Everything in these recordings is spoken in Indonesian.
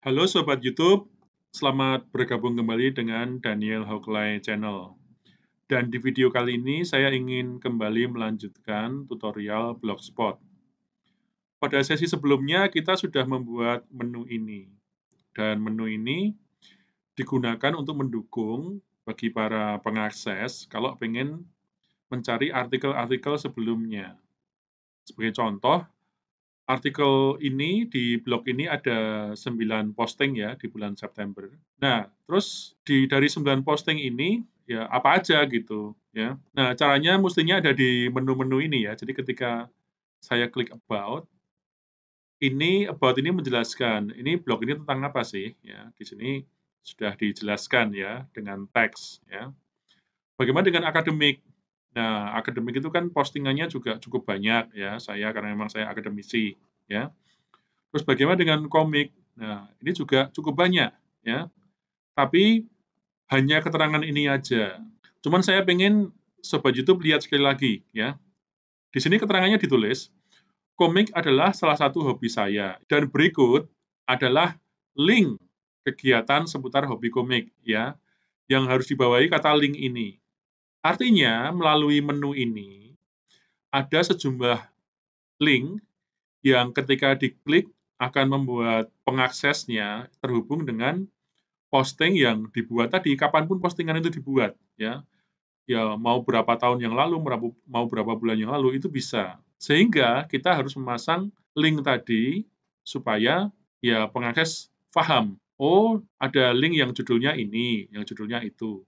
Halo Sobat YouTube, selamat bergabung kembali dengan Daniel Hoklay Channel. Dan di video kali ini saya ingin kembali melanjutkan tutorial Blogspot. Pada sesi sebelumnya kita sudah membuat menu ini. Dan menu ini digunakan untuk mendukung bagi para pengakses kalau pengen mencari artikel-artikel sebelumnya. Sebagai contoh, artikel ini di blog ini ada 9 posting ya di bulan September. Nah, terus dari 9 posting ini ya apa aja gitu ya. Nah, caranya mestinya ada di menu-menu ini ya. Jadi ketika saya klik about ini menjelaskan, ini blog ini tentang apa sih ya. Di sini sudah dijelaskan ya dengan teks ya. Bagaimana dengan akademik? Nah, akademik itu kan postingannya juga cukup banyak ya, karena memang saya akademisi ya. Terus bagaimana dengan komik? Nah, ini juga cukup banyak ya. Tapi hanya keterangan ini aja. Cuman saya pengen Sobat YouTube lihat sekali lagi ya. Di sini keterangannya ditulis, komik adalah salah satu hobi saya. Dan berikut adalah link kegiatan seputar hobi komik ya, yang harus dibawahi kata link ini. Artinya melalui menu ini ada sejumlah link yang ketika diklik akan membuat pengaksesnya terhubung dengan posting yang dibuat tadi, kapanpun postingan itu dibuat ya. Ya mau berapa tahun yang lalu, mau berapa bulan yang lalu itu bisa. Sehingga kita harus memasang link tadi supaya ya pengakses paham. Oh, ada link yang judulnya ini, yang judulnya itu.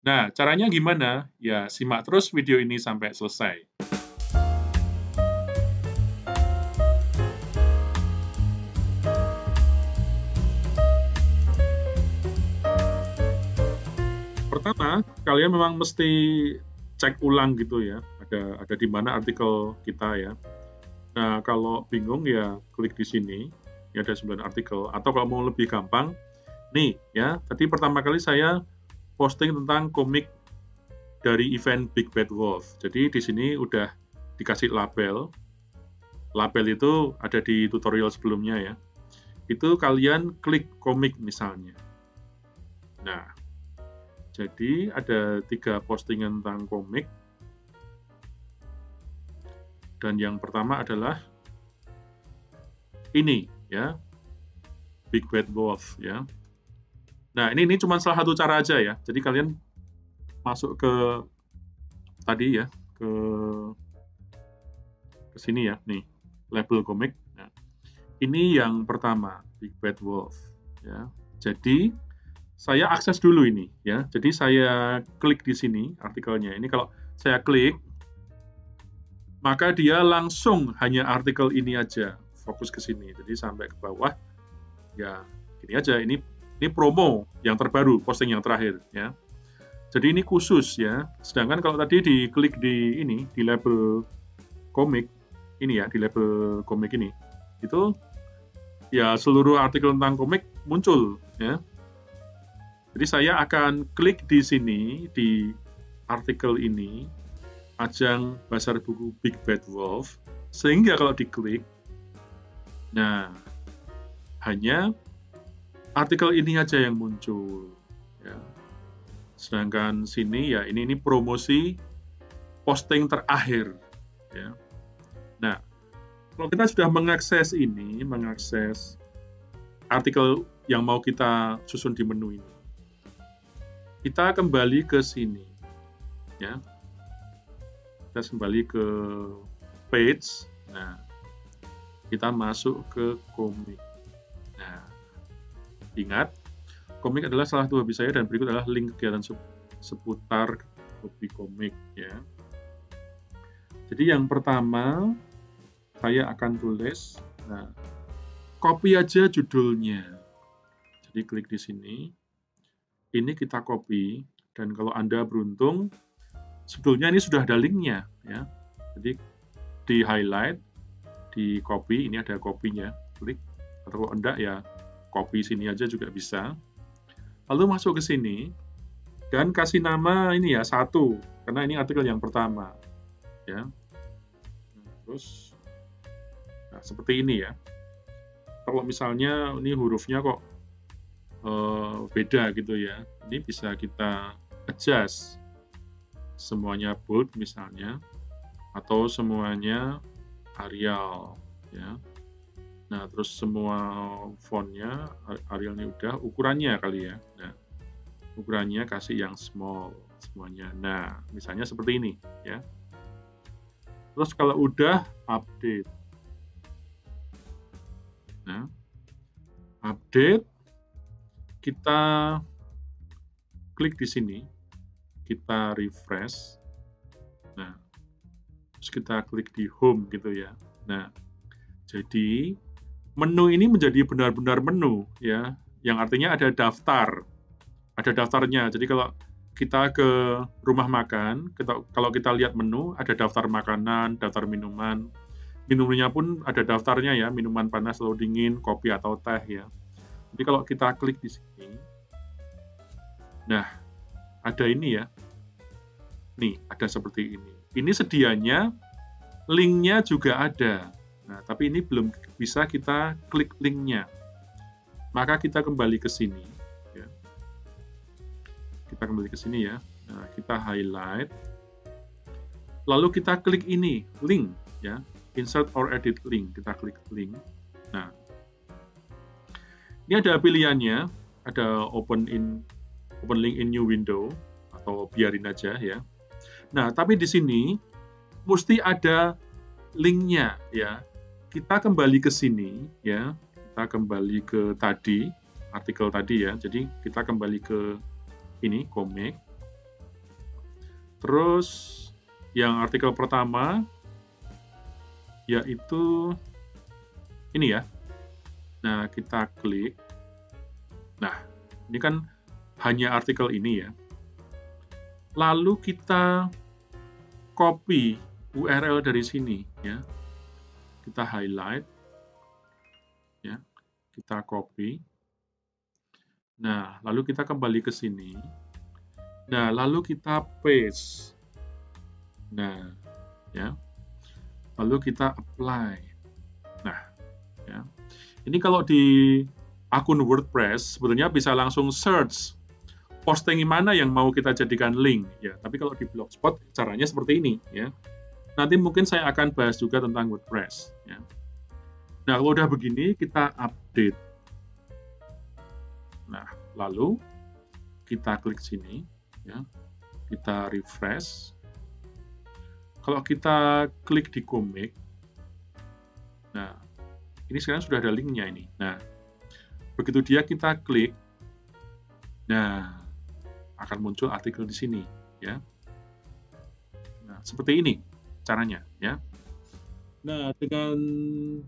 Nah, caranya gimana? Ya, simak terus video ini sampai selesai. Pertama, kalian memang mesti cek ulang gitu ya, ada di mana artikel kita ya. Nah, kalau bingung ya klik di sini, ya ada 9 artikel. Atau kalau mau lebih gampang, nih ya, tadi pertama kali saya posting tentang komik dari event Big Bad Wolf. Jadi di sini udah dikasih label. Label itu ada di tutorial sebelumnya ya. Itu kalian klik komik misalnya. Nah, jadi ada 3 postingan tentang komik. Dan yang pertama adalah ini ya, Big Bad Wolf ya. Nah, ini cuma salah satu cara aja ya. Jadi kalian masuk ke tadi ya, ke sini ya, nih, label komik. Nah, ini yang pertama, Big Bad Wolf ya. Jadi saya akses dulu ini ya. Jadi saya klik di sini artikelnya. Ini kalau saya klik maka dia langsung hanya artikel ini aja, fokus ke sini. Jadi sampai ke bawah, ya gini aja, ini promo yang terbaru, posting yang terakhir ya. Jadi ini khusus ya. Sedangkan kalau tadi diklik di ini, di label komik, ini ya, di label komik ini, itu ya seluruh artikel tentang komik muncul ya. Jadi saya akan klik di sini, di artikel ini, ajang Pasar Buku Big Bad Wolf, sehingga kalau diklik, nah hanya artikel ini aja yang muncul. Ya. Sedangkan sini ya ini promosi posting terakhir. Ya. Nah, kalau kita sudah mengakses ini, mengakses artikel yang mau kita susun di menu ini, kita kembali ke sini. Ya. Kita kembali ke page. Nah, kita masuk ke komik. Nah, ingat, komik adalah salah satu hobi saya dan berikut adalah link kegiatan seputar hobi komik ya. Jadi yang pertama saya akan tulis, nah, copy aja judulnya. Jadi klik di sini. Ini kita copy dan kalau Anda beruntung sebetulnya ini sudah ada linknya ya. Jadi di highlight, di copy, ini ada copy-nya, klik. Atau kalau enggak ya copy sini aja juga bisa. Lalu masuk ke sini dan kasih nama ini ya 1, karena ini artikel yang pertama ya. Terus nah, seperti ini ya. Kalau misalnya ini hurufnya kok beda gitu ya. Ini bisa kita adjust semuanya bold misalnya, atau semuanya Arial ya. Nah, terus semua fontnya Arial ini udah, ukurannya kali ya. Nah, ukurannya kasih yang small semuanya. Nah, misalnya seperti ini ya. Terus kalau udah update. Nah, update kita klik di sini, kita refresh. Nah, terus kita klik di home gitu ya. Nah, jadi menu ini menjadi benar-benar menu ya, yang artinya ada daftar. Ada daftarnya. Jadi kalau kita ke rumah makan, kalau kita lihat menu, ada daftar makanan, daftar minuman. Minumnya pun ada daftarnya ya, minuman panas atau dingin, kopi atau teh ya. Jadi kalau kita klik di sini, nah ada ini ya, nih ada seperti ini. Ini sedianya linknya juga ada. Nah, tapi ini belum bisa kita klik linknya. Maka kita kembali ke sini. Ya. Kita kembali ke sini ya. Nah, kita highlight. Lalu kita klik ini, link ya. Insert or edit link. Kita klik link. Nah, ini ada pilihannya. Ada open link in new window atau biarin aja ya. Nah, tapi di sini mesti ada linknya ya. Kita kembali ke sini ya. Kita kembali ke tadi, artikel tadi ya. Jadi kita kembali ke ini, komik. Terus yang artikel pertama yaitu ini ya. Nah, kita klik. Nah, ini kan hanya artikel ini ya. Lalu kita copy URL dari sini ya. Kita highlight ya. Kita copy. Nah, lalu kita kembali ke sini. Nah, lalu kita paste. Nah, ya. Lalu kita apply. Nah, ya. Ini kalau di akun WordPress sebetulnya bisa langsung search posting mana yang mau kita jadikan link ya. Tapi kalau di Blogspot caranya seperti ini ya. Nanti mungkin saya akan bahas juga tentang WordPress ya. Nah, kalau udah begini kita update. Nah, lalu kita klik sini ya. Kita refresh. Kalau kita klik di komik. Nah, ini sekarang sudah ada linknya ini. Nah, begitu dia kita klik, nah akan muncul artikel di sini ya. Nah, seperti ini caranya ya. Nah, dengan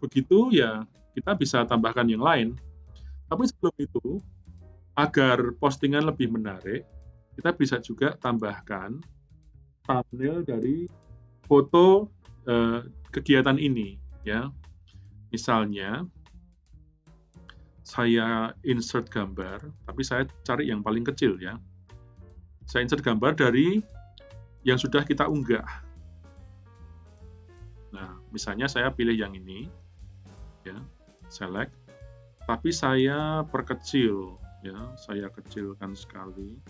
begitu ya kita bisa tambahkan yang lain. Tapi sebelum itu, agar postingan lebih menarik, kita bisa juga tambahkan thumbnail dari foto kegiatan ini ya. Misalnya saya insert gambar, tapi saya cari yang paling kecil ya. Saya insert gambar dari yang sudah kita unggah. Nah, misalnya saya pilih yang ini, ya, select, tapi saya perkecil, ya, saya kecilkan sekali,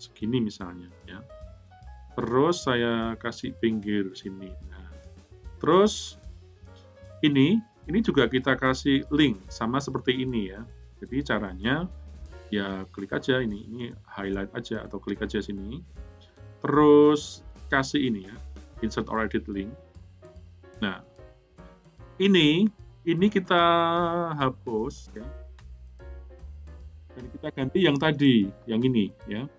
segini misalnya, ya. Terus saya kasih pinggir sini. Nah, terus ini juga kita kasih link sama seperti ini ya. Jadi caranya ya klik aja ini highlight aja atau klik aja sini. Terus kasih ini ya, insert or edit link. Nah, ini kita hapus ya. Dan kita ganti yang tadi, yang ini ya.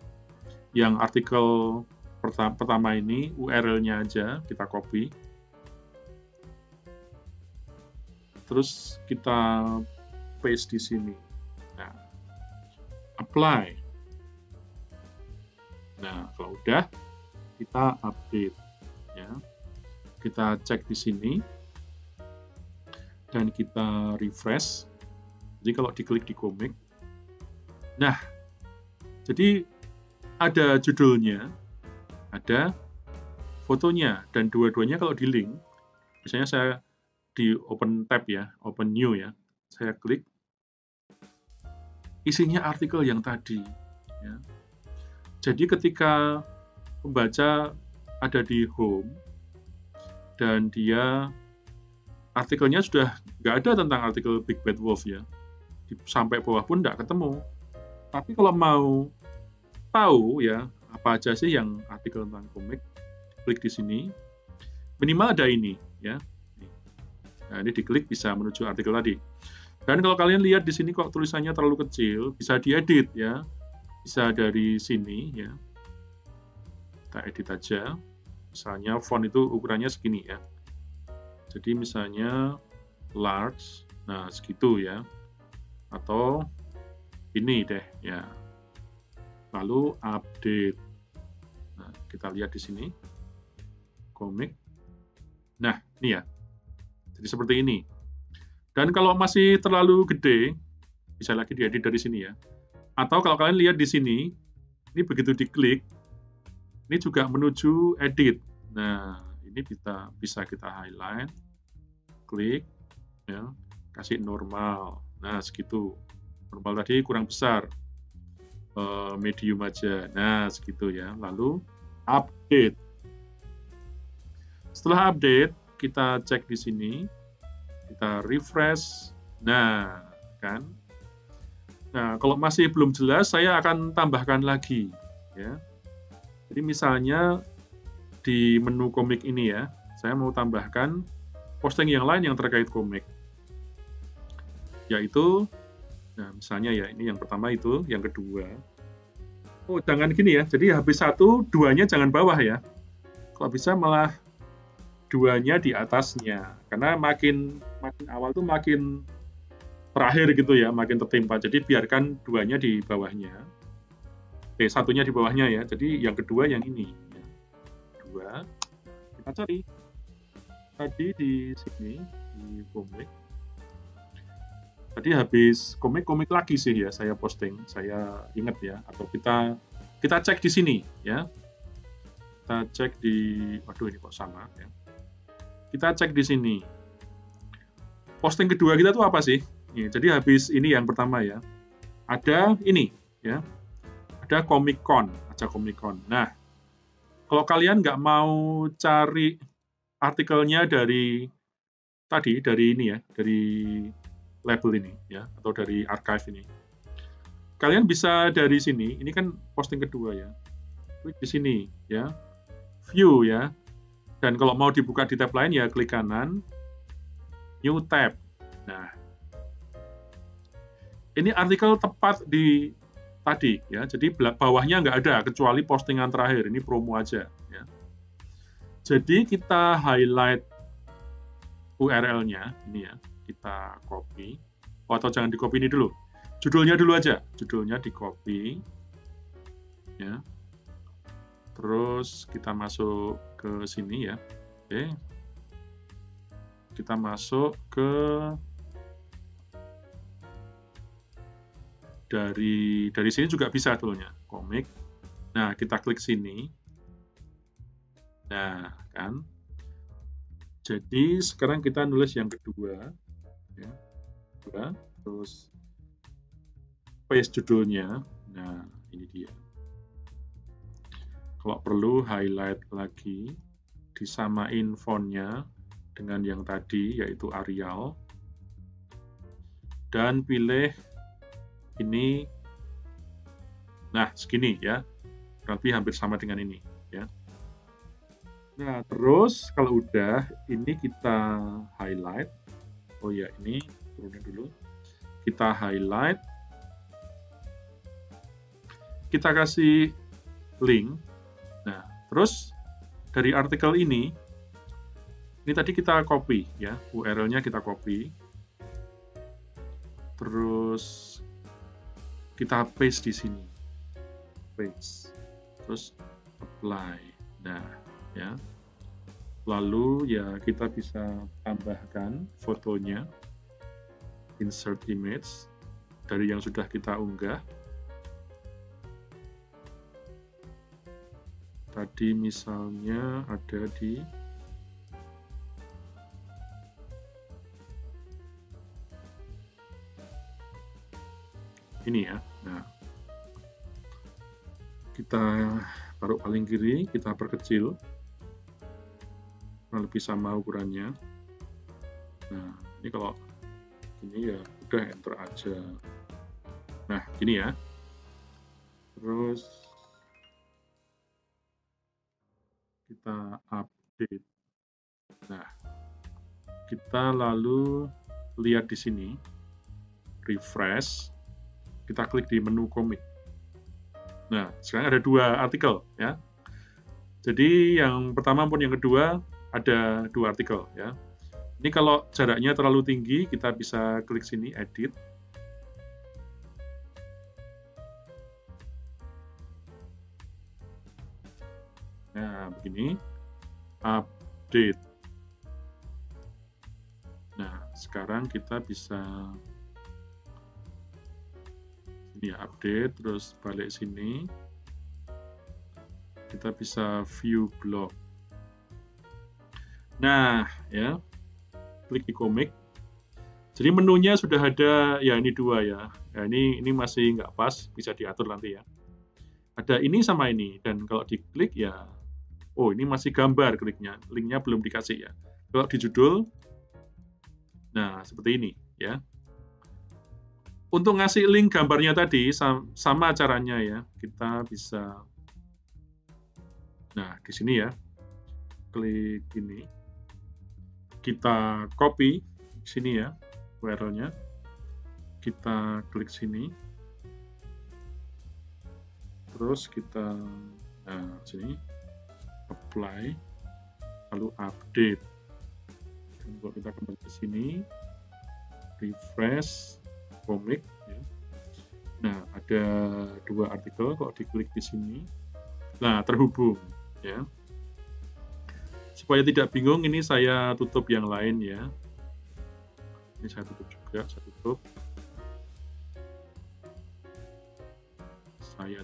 Yang artikel pertama ini URL-nya aja kita copy. Terus kita paste di sini. Nah, apply. Nah, kalau udah kita update ya. Kita cek di sini dan kita refresh. Jadi kalau diklik di komik. Nah, jadi ada judulnya, ada fotonya, dan dua-duanya kalau di link, misalnya saya di open tab ya, open new ya, saya klik. isinya artikel yang tadi. Ya. Jadi ketika pembaca ada di home dan dia artikelnya sudah nggak ada tentang artikel Big Bad Wolf ya, sampai bawah pun nggak ketemu. Tapi kalau mau tahu ya apa aja sih yang artikel tentang komik, klik di sini, minimal ada ini ya. Nah, ini diklik bisa menuju artikel tadi. Dan kalau kalian lihat di sini kok tulisannya terlalu kecil, bisa diedit ya. Bisa dari sini ya. Kita edit aja. Misalnya font itu ukurannya segini ya. Jadi misalnya large, nah segitu ya. Atau ini deh ya. Lalu update. Nah, kita lihat di sini. Komik. Nah, ini ya. Jadi seperti ini. Dan kalau masih terlalu gede, bisa lagi diedit dari sini ya. Atau kalau kalian lihat di sini, ini begitu diklik, ini juga menuju edit. Nah, ini bisa kita highlight, klik, ya, kasih normal. Nah, segitu. Normal tadi kurang besar, medium aja. Nah, segitu ya. Lalu update. Setelah update, kita cek di sini, kita refresh. Nah, kan? Nah, kalau masih belum jelas, saya akan tambahkan lagi. Ya. Jadi misalnya di menu komik ini ya, saya mau tambahkan posting yang lain yang terkait komik. Yaitu, nah misalnya ya, ini yang pertama itu, yang kedua. Oh, jangan gini ya, jadi habis satu, duanya jangan bawah ya. Kalau bisa malah duanya di atasnya. Karena makin awal tuh makin terakhir gitu ya, makin tertimpa. Jadi biarkan duanya di bawahnya. Satunya di bawahnya ya. Jadi yang kedua yang ini. Dua. Kita cari. Tadi di sini, di komik. Tadi habis komik lagi sih ya, saya posting. Saya ingat ya. Atau kita cek di sini ya. Kita cek di, waduh ini kok sama ya. Kita cek di sini. Posting kedua kita tuh apa sih? Ya, jadi habis ini yang pertama ya, ada ini ya, ada Comic Con, aja Comic Con. Nah, kalau kalian nggak mau cari artikelnya dari tadi, dari ini ya, dari label ini ya, atau dari archive ini, kalian bisa dari sini. Ini kan posting kedua ya, klik di sini ya, view ya, dan kalau mau dibuka di tab lain ya klik kanan, new tab. Nah. Ini artikel tepat di tadi ya, jadi bawahnya nggak ada kecuali postingan terakhir, ini promo aja ya. Jadi kita highlight URL-nya ini ya, kita copy. Oh, atau jangan di copy ini dulu, judulnya dulu aja, judulnya di copy ya. Terus kita masuk ke sini ya, oke. Kita masuk ke dari sini juga bisa dulunya komik. Nah, kita klik sini. Nah, kan. Jadi sekarang kita nulis yang kedua, ya. Terus paste judulnya. Nah, ini dia. Kalau perlu highlight lagi, disamain fontnya dengan yang tadi, yaitu Arial, dan pilih ini, nah segini ya, berarti hampir sama dengan ini ya. Nah terus kalau udah, ini kita highlight. Oh ya, ini turunin dulu. Kita highlight, kita kasih link. Nah terus dari artikel ini tadi kita copy ya, URL-nya kita copy. Terus kita paste di sini, paste, terus apply. Nah, ya. Lalu ya kita bisa tambahkan fotonya, insert image dari yang sudah kita unggah. Tadi misalnya ada di ini ya. Nah, kita taruh paling kiri, kita perkecil, kurang lebih sama ukurannya. Nah, ini kalau ini ya udah enter aja. Nah, gini ya. Terus kita update. Nah, kita lalu lihat di sini, refresh, kita klik di menu komik. Nah, sekarang ada 2 artikel ya. Jadi yang pertama maupun yang kedua ada 2 artikel ya. Ini kalau jaraknya terlalu tinggi, kita bisa klik sini edit. Nah, begini. Update. Nah, sekarang kita bisa ini ya, update, terus balik sini. Kita bisa view blog. Nah, ya. Klik di komik. Jadi menunya sudah ada, ya ini 2 ya. Ya ini masih nggak pas, bisa diatur nanti ya. Ada ini sama ini, dan kalau diklik ya, oh ini masih gambar kliknya, linknya belum dikasih ya. Kalau di judul, nah seperti ini ya. Untuk ngasih link gambarnya tadi sama caranya ya. Kita bisa, nah di sini ya, klik ini, kita copy sini ya URL-nya, kita klik sini, terus kita sini apply, lalu update. Dan kalau kita kembali ke sini, refresh komik ya. Nah, ada 2 artikel, kalau diklik di sini, nah terhubung ya. Supaya tidak bingung, ini saya tutup yang lain ya. Ini saya tutup juga, saya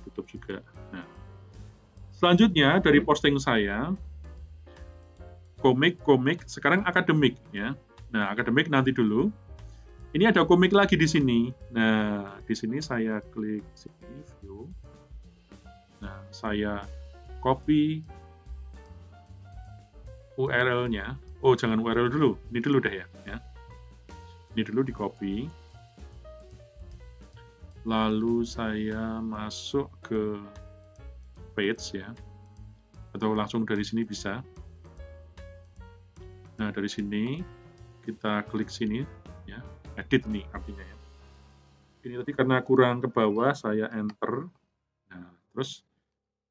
tutup juga. Nah, selanjutnya dari posting saya, komik, sekarang akademik ya. Nah, akademik nanti dulu. Ini ada komik lagi di sini. Nah, di sini saya klik sini view. Nah, saya copy URL-nya. Oh, jangan URL dulu. Ini dulu deh ya. Ini dulu di copy. Lalu saya masuk ke page ya. Atau langsung dari sini bisa. Nah, dari sini kita klik sini ya. Edit nih artinya ya. Ini tadi karena kurang ke bawah, saya enter. Nah, terus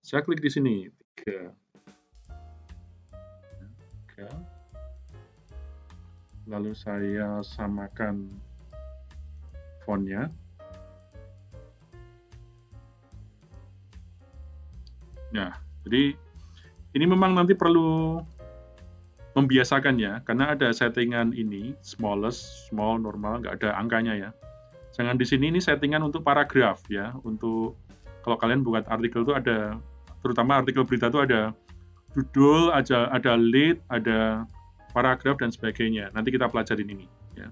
saya klik di sini 3. Lalu saya samakan fontnya. Nah, jadi ini memang nanti perlu membiasakan ya, karena ada settingan ini, smallest, small, normal, nggak ada angkanya ya. Jangan di sini, ini settingan untuk paragraf ya, untuk kalau kalian buat artikel itu ada, terutama artikel berita itu ada judul, ada lead, ada paragraf dan sebagainya. Nanti kita pelajarin ini ya.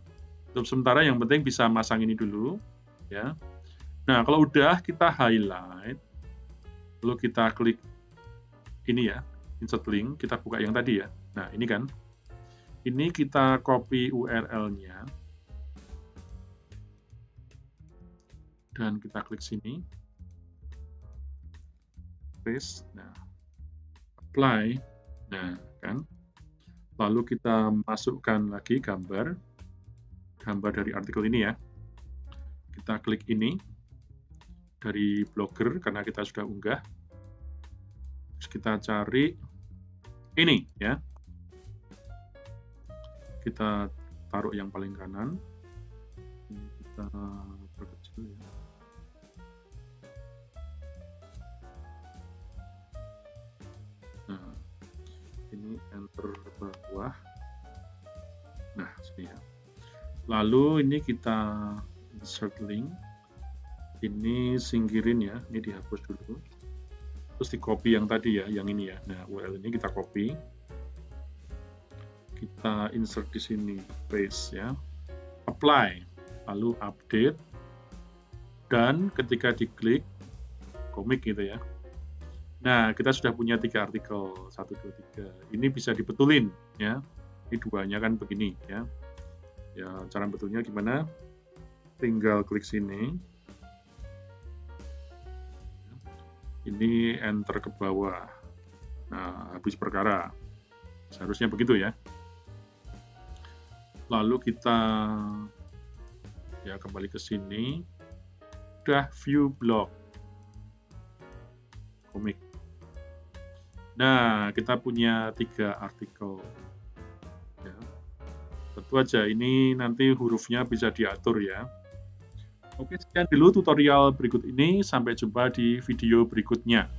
Untuk sementara yang penting bisa masang ini dulu ya. Nah, kalau udah kita highlight, lalu kita klik ini ya, insert link, kita buka yang tadi ya. Nah, ini kan. Ini kita copy URL-nya. Dan kita klik sini. Paste. Nah, apply. Nah, kan. Lalu kita masukkan lagi gambar dari artikel ini ya. Kita klik ini dari Blogger karena kita sudah unggah. Terus kita cari ini ya. Kita taruh yang paling kanan. Ini kita perkecil ya. Nah, ini enter bawah. Nah, sini ya. Lalu ini kita insert link. Ini singkirin ya, ini dihapus dulu. Terus di copy yang tadi ya, yang ini ya. Nah, URL ini kita copy. Kita insert di sini, paste ya. Apply, lalu update. Dan ketika diklik komik gitu ya. Nah, kita sudah punya 3 artikel, 1, 2, 3. Ini bisa dibetulin ya. Ini duanya kan begini ya. Ya, cara betulnya gimana? Tinggal klik sini. Ini enter ke bawah. Nah, habis perkara. Seharusnya begitu ya. Lalu kita ya kembali ke sini. Udah view blog komik. Nah, kita punya 3 artikel. Ya. Tentu aja ini nanti hurufnya bisa diatur ya. Oke, sekian dulu tutorial berikut ini. Sampai jumpa di video berikutnya.